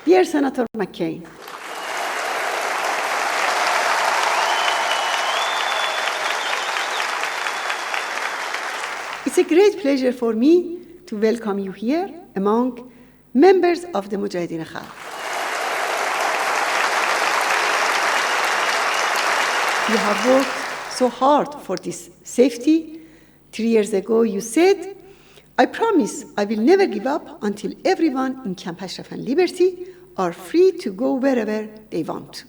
Dear Senator McCain, it's a great pleasure for me to welcome you here among members of the Mujahideen Khalq. You have worked so hard for this safety. 3 years ago, you said, I promise I will never give up until everyone in Camp Ashraf and Liberty are free to go wherever they want.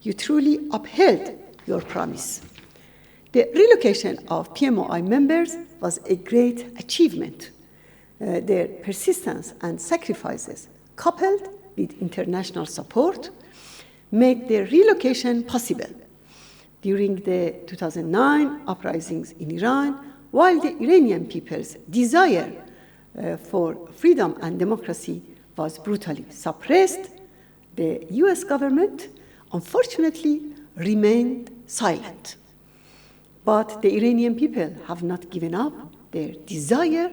You truly upheld your promise. The relocation of PMOI members was a great achievement. Their persistence and sacrifices, coupled with international support, made their relocation possible. During the 2009 uprisings in Iran, while the Iranian people's desire for freedom and democracy was brutally suppressed, the US government, unfortunately, remained silent. But the Iranian people have not given up their desire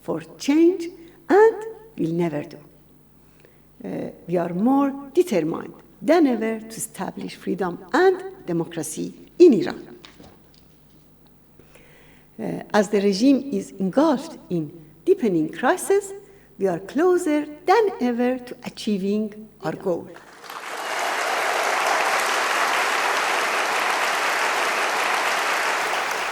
for change and will never do. We are more determined than ever to establish freedom and democracy in Iran. As the regime is engulfed in deepening crisis, we are closer than ever to achieving our goal.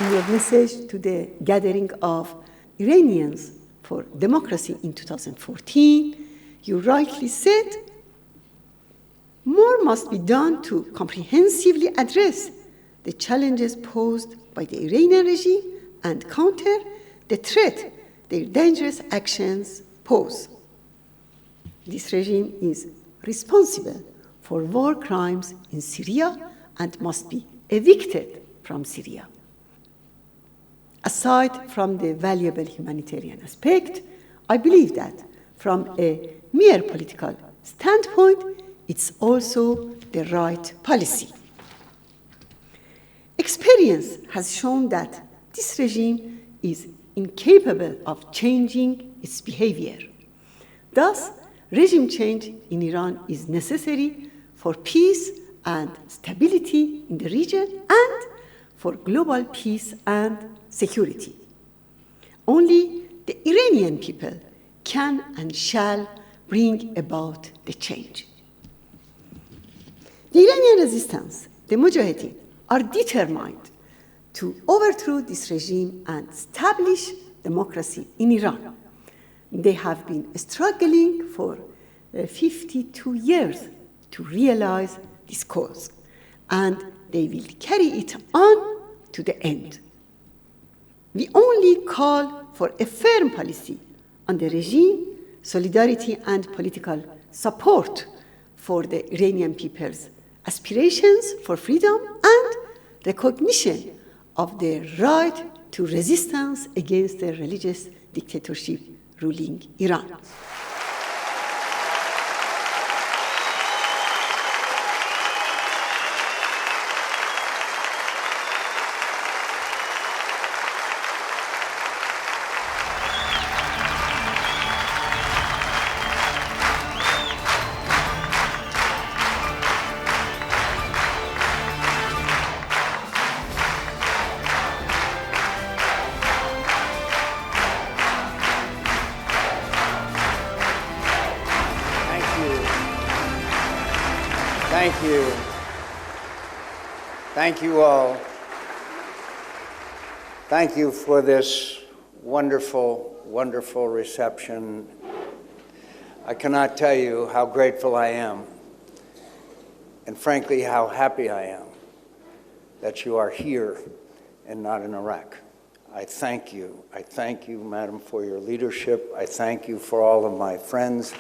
In your message to the gathering of Iranians for democracy in 2014, you rightly said, more must be done to comprehensively address the challenges posed by the Iranian regime and counter the threat their dangerous actions pose. This regime is responsible for war crimes in Syria and must be evicted from Syria. Aside from the valuable humanitarian aspect, I believe that from a mere political standpoint, it's also the right policy. Experience has shown that this regime is incapable of changing its behavior. Thus, regime change in Iran is necessary for peace and stability in the region and for global peace and security. Only the Iranian people can and shall bring about the change. The Iranian resistance, the Mujahideen, are determined to overthrow this regime and establish democracy in Iran. They have been struggling for 52 years to realize this cause, and they will carry it on to the end. We only call for a firm policy on the regime, solidarity and political support for the Iranian people's aspirations for freedom and recognition of their right to resistance against the religious dictatorship ruling Iran. Thank you. Thank you all. Thank you for this wonderful, wonderful reception. I cannot tell you how grateful I am, and frankly, how happy I am that you are here and not in Iraq. I thank you. I thank you, Madam, for your leadership. I thank you for all of my friends.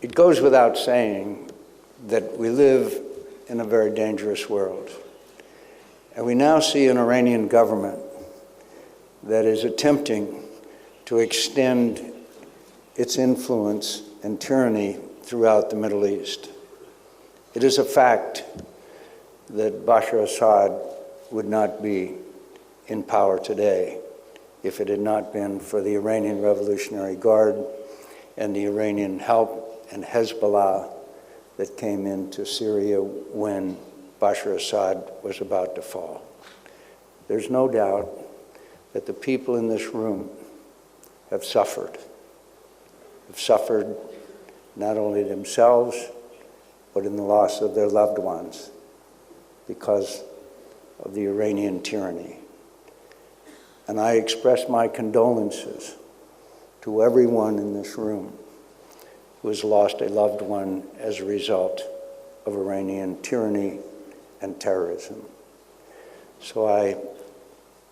It goes without saying that we live in a very dangerous world. And we now see an Iranian government that is attempting to extend its influence and tyranny throughout the Middle East. It is a fact that Bashar Assad would not be in power today if it had not been for the Iranian Revolutionary Guard and the Iranian help and Hezbollah that came into Syria when Bashar Assad was about to fall. There's no doubt that the people in this room have suffered not only themselves, but in the loss of their loved ones because of the Iranian tyranny. And I express my condolences to everyone in this room who has lost a loved one as a result of Iranian tyranny and terrorism. So I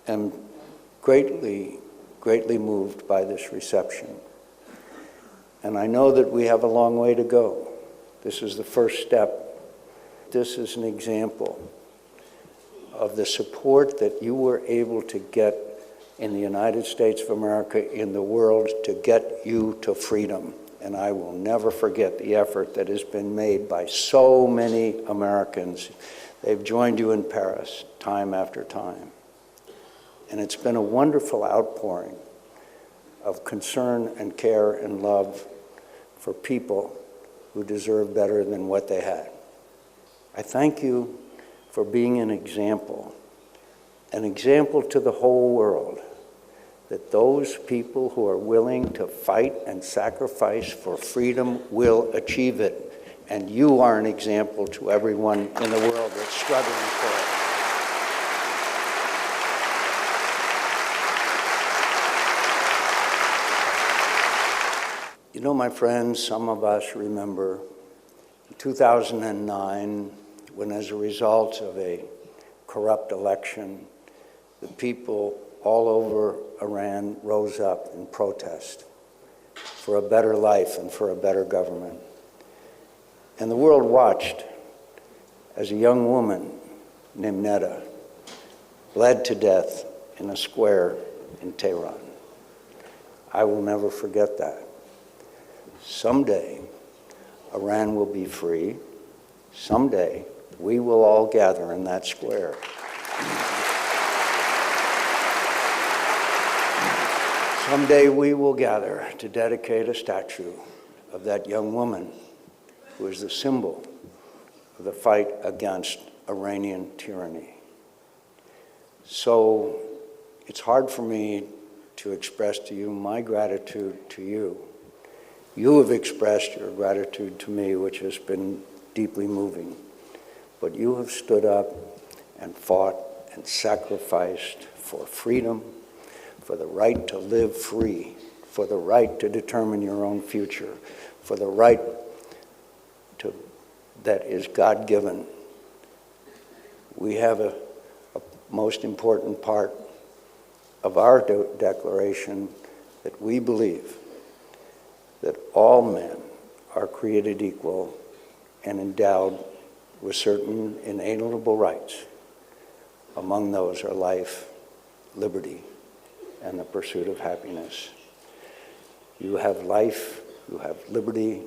am greatly moved by this reception. And I know that we have a long way to go. This is the first step. This is an example of the support that you were able to get in the United States of America, in the world, to get you to freedom. And I will never forget the effort that has been made by so many Americans. They've joined you in Paris time after time. And it's been a wonderful outpouring of concern and care and love for people who deserve better than what they had. I thank you for being an example to the whole world, that those people who are willing to fight and sacrifice for freedom will achieve it. And you are an example to everyone in the world that's struggling for it. You know, my friends, some of us remember in 2009, when as a result of a corrupt election, the people all over Iran rose up in protest for a better life and for a better government. And the world watched as a young woman named Neda bled to death in a square in Tehran. I will never forget that. Someday, Iran will be free. Someday, we will all gather in that square. Someday, we will gather to dedicate a statue of that young woman who is the symbol of the fight against Iranian tyranny. So, it's hard for me to express to you my gratitude to you. You have expressed your gratitude to me, which has been deeply moving. But you have stood up and fought and sacrificed for freedom, for the right to live free, for the right to determine your own future, for the right that is God-given. We have a most important part of our declaration that we believe that all men are created equal and endowed with certain inalienable rights. Among those are life, liberty, and the pursuit of happiness. You have life, you have liberty,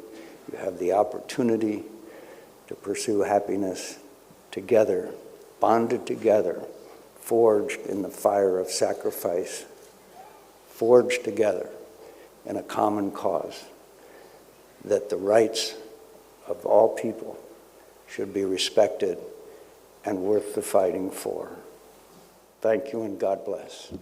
you have the opportunity to pursue happiness together, bonded together, forged in the fire of sacrifice, forged together in a common cause, that the rights of all people should be respected and worth the fighting for. Thank you and God bless.